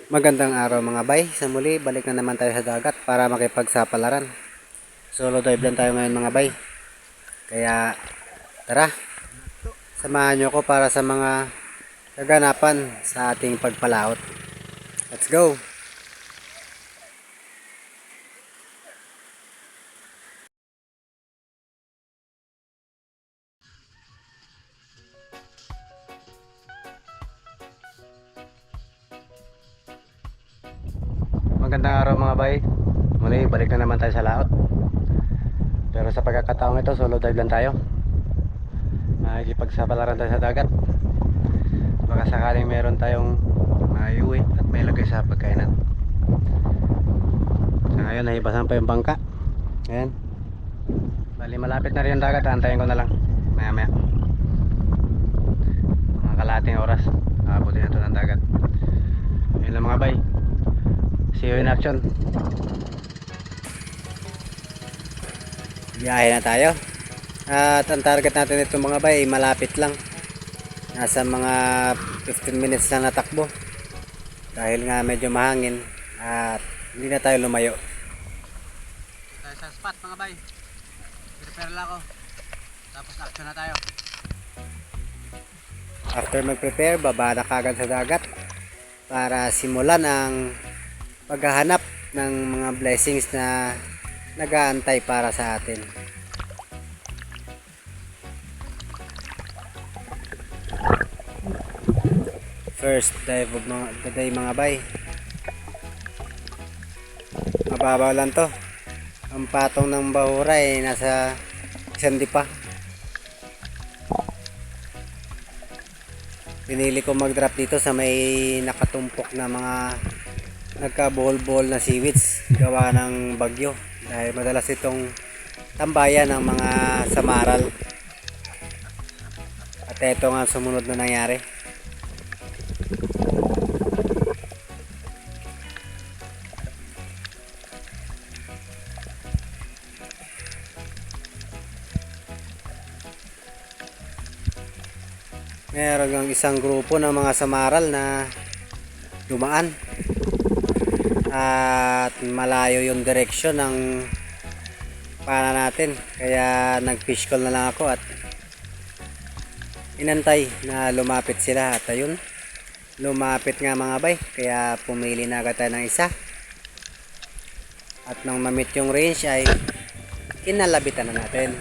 Magandang araw mga bay. Sa muli, balik na naman tayo sa dagat para makipagsapalaran. Solo dive lang tayo ngayon mga bay. Kaya tara, samahan nyo ko para sa mga kaganapan sa ating pagpalaot. Let's go! Magandang araw mga bay. Muli, balik na naman tayo sa laot. Pero sa pagkakataong ito, solo dive lang tayo. Makikipagsapalaran tayo sa dagat. Baka sakaling meron tayong maiuwi at may lagay sa pagkainan. Sa ngayon, nahibasan pa yung bangka. Ayan. Bali, malapit na rin yung dagat. Antayin ko na lang. Maya maya. Mga kalating oras. Abutin na ito ng dagat. Ayun lang mga bay. See you in action. Biyahe na tayo. At ang target natin itong mga bay malapit lang. Nasa mga 15 minutes lang na takbo. Dahil nga medyo mahangin at hindi na tayo lumayo. Tayo sa spot mga bay. Prepare lang ako. Tapos action na tayo. After mag-prepare, baba na kagad sa dagat para simulan ang paghahanap ng mga blessings na nag-aantay para sa atin. First dive of the day mga bay. Mababaw lang to. Ang patong ng bahura ay nasa isang pa. Pinili ko mag-drop dito sa may nakatumpok na mga nagkabuhol-buhol na seaweeds gawa ng bagyo. Dahil madalas itong tambayan ng mga samaral. At ito nga sumunod na nangyari. Meron ng isang grupo ng mga samaral na dumaan at malayo yung direksyon ng pana natin, kaya nag fish call na lang ako at inantay na lumapit sila. At ayun, lumapit nga mga bay, kaya pumili na agad tayo ng isa at nang mamit yung range ay kinalabitan na natin.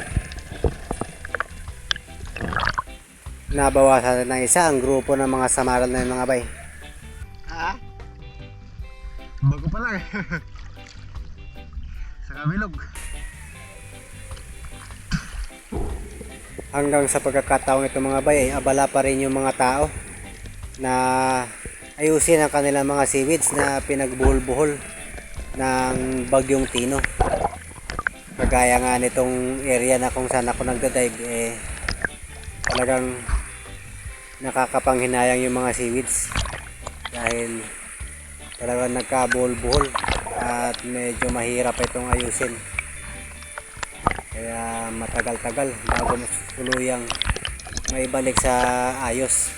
Nabawasan ng isa ang grupo ng mga samaral na yun mga bay. Bago pa lang sa kabilog. Hanggang sa pagkakataong ito mga bay ay abala pa rin yung mga tao na ayusin ang kanilang mga seaweeds na pinagbuhol-buhol ng bagyong Tino. Kagaya nga nitong area na kung saan ako nagda-dive, talagang nakakapanghinayang yung mga seaweeds dahil talagang nagkabuhol-buhol at medyo mahirap itong ayusin. Kaya matagal-tagal bago tuluyang maibalik sa ayos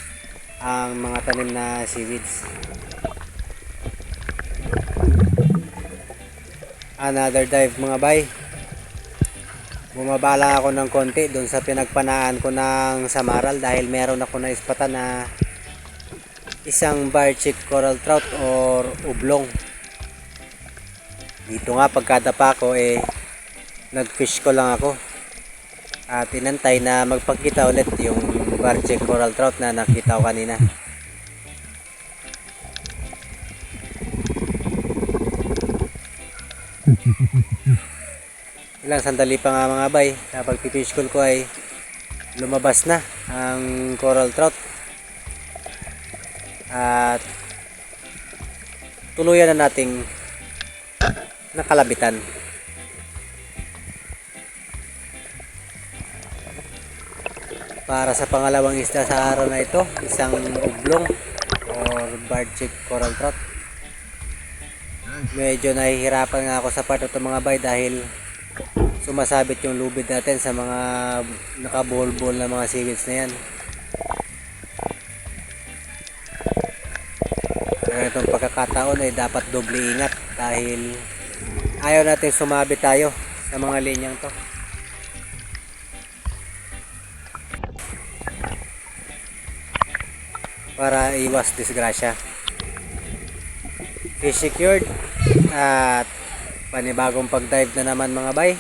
ang mga tanim na seaweeds. Another dive mga bay. Bumaba lang ako ng konti doon sa pinagpanaan ko ng samaral dahil meron ako na ispatan na isang barchick coral trout or ublong. Dito nga pagkadapa ko nag-fish ko lang ako at inantay na magpakita ulit yung barchick coral trout na nakita ko kanina. Ilang sandali pa nga mga bay, kapag pipish call ko ay lumabas na ang coral trout at tuluyan na nating nakalabitan. Para sa pangalawang isda sa araw na ito, isang ublong or barchick coral trout. Medyo nahihirapan nga ako sa part ito mga bay dahil sumasabit yung lubid natin sa mga nakabuhol-buhol na mga seaweeds na yan. ganitong pagkakataon ay dapat doble ingat dahil ayaw natin sumabi tayo sa mga linyang to. Para iwas disgrasya. Fish secured at panibagong pag-dive na naman mga bay.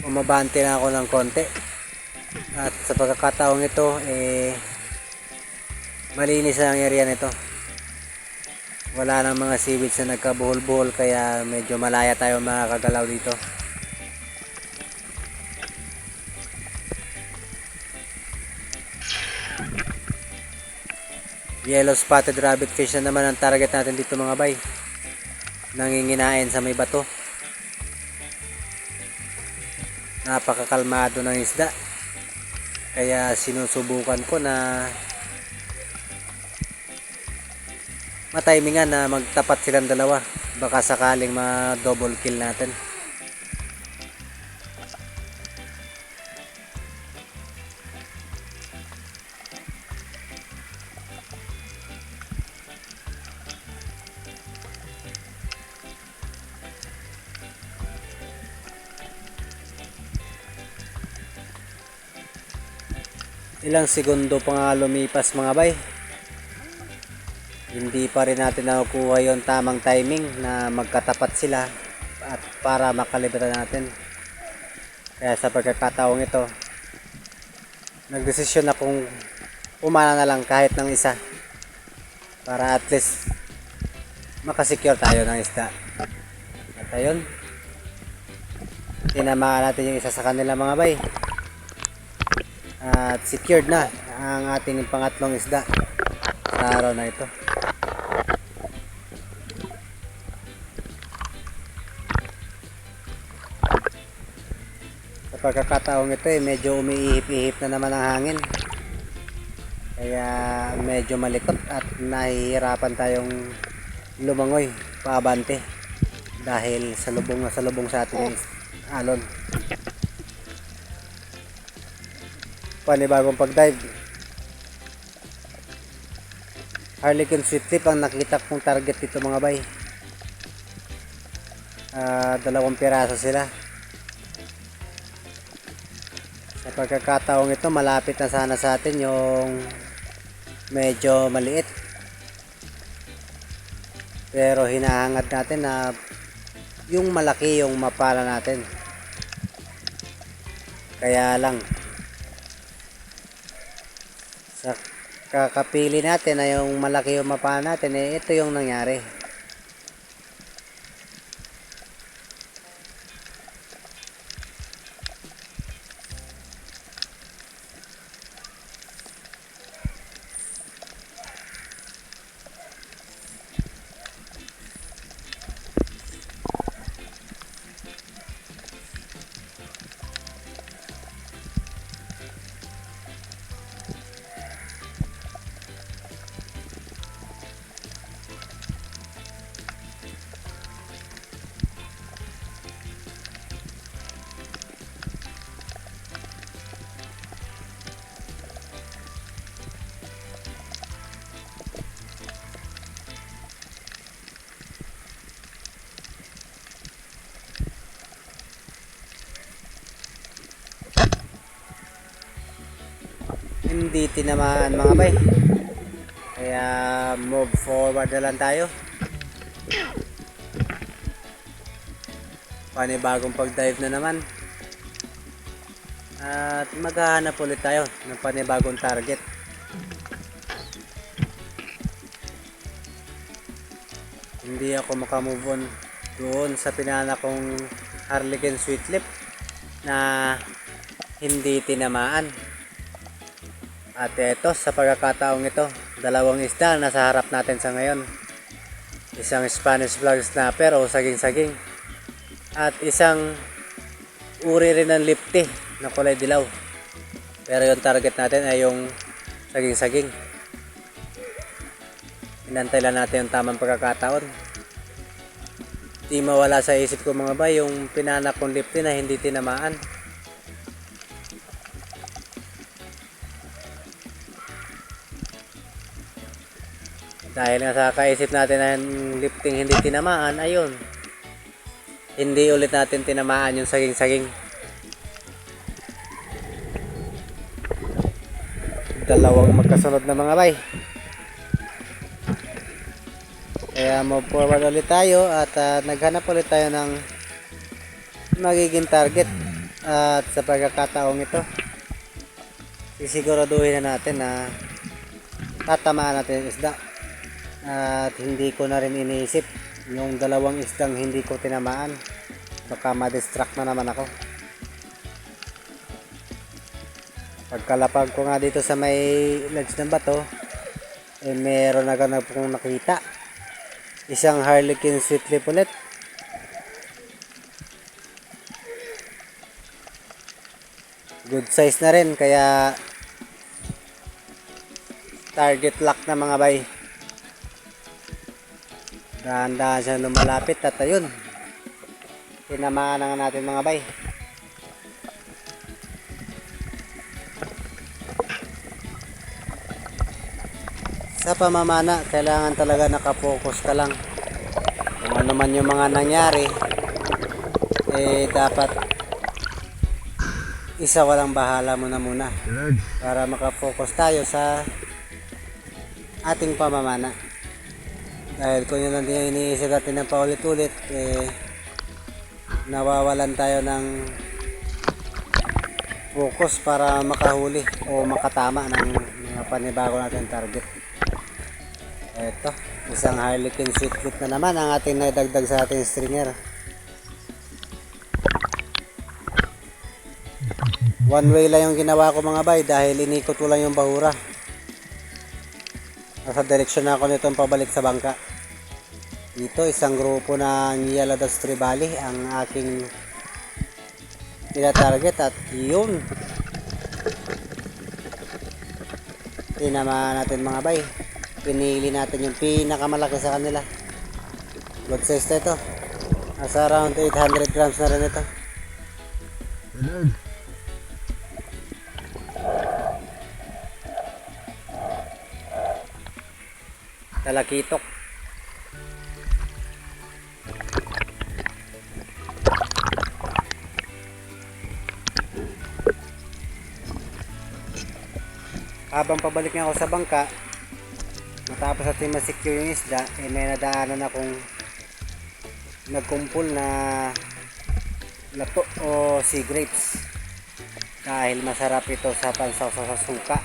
Umabante na ako ng konti. At sa pagkakataong ito, malinis ang area nito. Wala nang mga seaweeds na nagkabuhol-buhol kaya medyo malaya tayo makakagalaw dito. Yellow spotted rabbit fish na naman ang target natin dito mga bay. Nanginginain sa may bato. Napakakalmado ng isda. Kaya sinusubukan ko na matimingan na magtapat silang dalawa. Baka sakaling ma-double kill natin. Ilang segundo pa nga lumipas mga bay. Hindi pa rin natin nakukuha yung tamang timing na magkatapat sila at para makalimutan natin. Kaya sa pagkakataong ito, nagdesisyon akong umana na lang kahit ng isa para at least makasecure tayo ng isda. At ayun, tinamaan natin yung isa sa kanila mga bay. At secured na ang ating pangatlong isda sa araw na ito. Sa pagkakataong ito medyo umiihip-ihip na naman ang hangin. Kaya medyo malikot at nahihirapan tayong lumangoy paabante dahil salubong na salubong sa ating alon. Panibagong pag-dive. Harlequin sweet tip ang nakita kong target dito mga bay. 2 piraso sila. Sa pagkakataong ito malapit na sana sa atin yung medyo maliit. Pero hinahangad natin na yung malaki yung mapala natin. Kaya lang sa kakapili natin na yung malaki yung mapa natin, ito yung nangyari. Hindi tinamaan mga bay. Kaya move forward na lang tayo. Panibagong pag-dive na naman. At maghahanap ulit tayo ng panibagong target. Hindi ako makamove on doon sa pinana kong Harlequin sweet lip na hindi tinamaan. At ito, sa pagkakataong ito, 2 isda na nasa harap natin sa ngayon. Isang Spanish flag snapper o saging-saging. At isang uri rin ng lipti na kulay dilaw. Pero yung target natin ay yung saging-saging. Inantay lang natin yung tamang pagkakataon. Di mawala sa isip ko mga bay yung pinanak kong lipti na hindi tinamaan. Dahil nga sa kaisip natin na yung lifting hindi tinamaan, ayun. Hindi ulit natin tinamaan yung saging-saging. Dalawang magkasunod na mga bay. Kaya move forward ulit tayo at naghanap ulit tayo ng magiging target. At sa pagkakataong ito, sisiguraduhin na natin na tatamaan natin yung isda. At hindi ko na rin iniisip yung dalawang isdang hindi ko tinamaan. Baka ma-distract na naman ako. Pagkalapag ko nga dito sa may ledge ng bato, meron agad na pong nakita. Isang harlequin sweet lip ulit. Good size na rin, kaya target lock na mga bay. Dahan-dahan siya lumalapit at ayun, tinamaan na nga natin mga bay. Sa pamamana, kailangan talaga nakapokus ka lang. Kung ano man yung mga nangyari, dapat isa walang bahala mo na muna para makafocus tayo sa ating pamamana. Dahil kung yun lang din yung iniisip natin ng paulit-ulit, nawawalan tayo ng focus para makahuli o makatama ng mga panibago natin target. Eto, isang harlequin sweet lip na naman ang ating naidagdag sa ating stringer. One way lang yung ginawa ko mga bay dahil inikot ko lang yung bahura. Nasa direksyon na ako nitong pabalik sa bangka. Dito isang grupo ng Yaladas Tribali ang aking tinatarget at yun, tinamaan natin mga bay. Pinili natin yung pinakamalaki sa kanila. Good size na ito. Nasa around 800 grams na rin ito. Talakitok. Habang pabalik nga ako sa bangka, matapos natin ma-secure yung isda, may nadaanan akong nagkumpul na lato o sea grapes. Dahil masarap ito sa pansawsaw sa suka.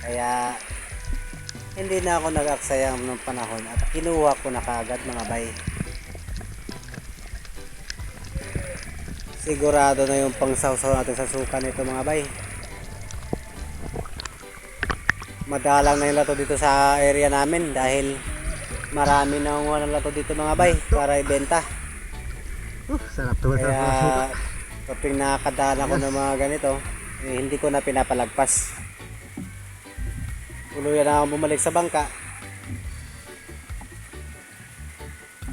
Kaya hindi na ako nag-aksaya ng panahon at kinuha ko na kaagad mga bay. Sigurado na yung pangsawsaw natin sa suka nito mga bay. Madalang na yung lato dito sa area namin dahil marami na ng lato dito mga bay para ibenta. Sarap to. Kaya kapag nakakadaan ako ng mga ganito, hindi ko na pinapalagpas. Tuluyan na ako bumalik sa bangka.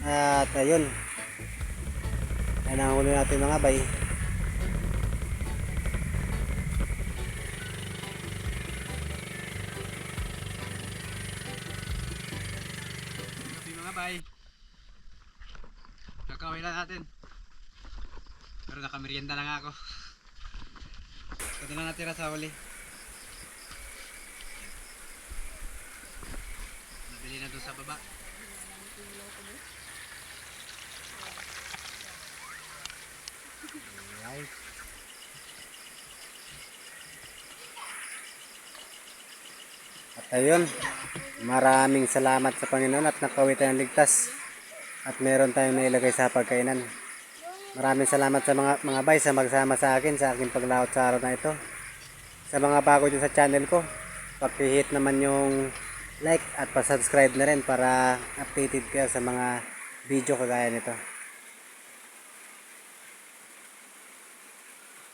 At ayun, yan ang huli natin mga bay. Mga bay, kakawin lang natin. Pero nakamerienda lang ako. Ito na natira sa huli. Nabili na doon sa baba. Alright. At ayun, maraming salamat sa Panginoon at nakauwi tayo ng ligtas. At meron tayong nailagay sa pagkainan. Maraming salamat sa mga bay sa magsama sa akin sa aking paglawat sa araw na ito. Sa mga bago dyan sa channel ko, paki-hit naman yung like at pa-subscribe na rin para updated kayo sa mga video kagaya nito.